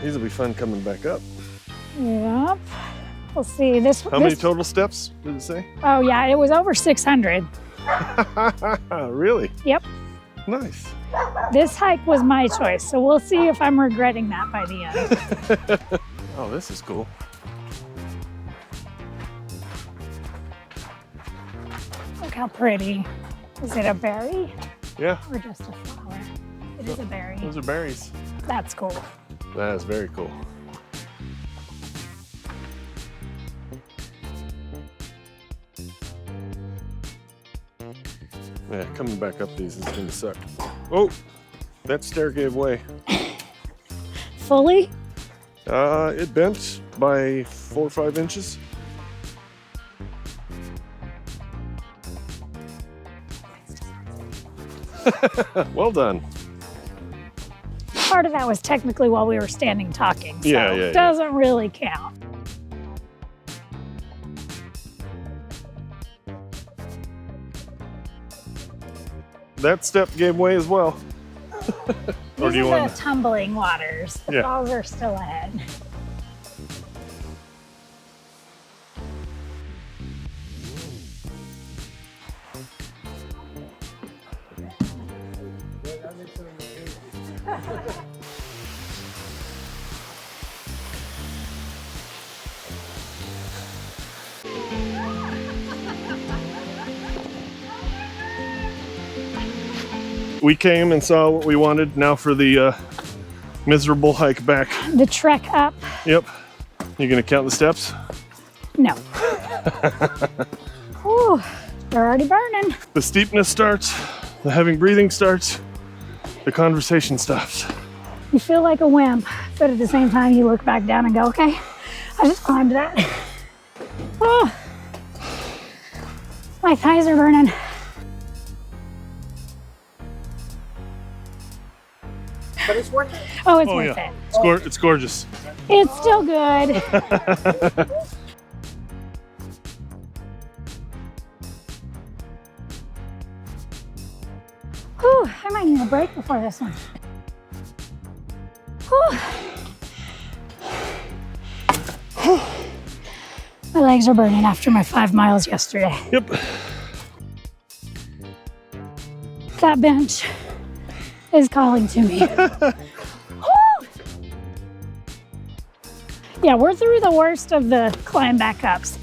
These will be fun coming back up. Yep. We'll see. How many total steps did it say? Oh yeah, it was over 600. Really? Yep. Nice. This hike was my choice, so we'll see if I'm regretting that by the end. Oh, this is cool. Look how pretty. Is it a berry? Yeah. Or just a flower? It is a berry. Those are berries. That's cool. That is very cool. Yeah, coming back up these is gonna suck. Oh, that stair gave way. Fully? It bent by 4 or 5 inches. Well done. Part of that was technically while we were standing talking, so Yeah. it doesn't really count. That step gave way as well. Or These do you are want the tumbling waters. The Yeah. falls are still ahead. We came and saw what we wanted. Now for the miserable hike back. The trek up. Yep. You gonna count the steps? No. Ooh, they're already burning. The steepness starts, the heavy breathing starts, the conversation stops. You feel like a wimp, but at the same time you look back down and go, okay, I just climbed that. Oh, my thighs are burning. But it's worth it. Oh, it's Oh worth yeah, it. it's gorgeous. It's still good. Whew, I might need a break before this one. Whew. My legs are burning after my 5 miles yesterday. Yep. That bench is calling to me. Whew. Yeah, we're through the worst of the climb back ups.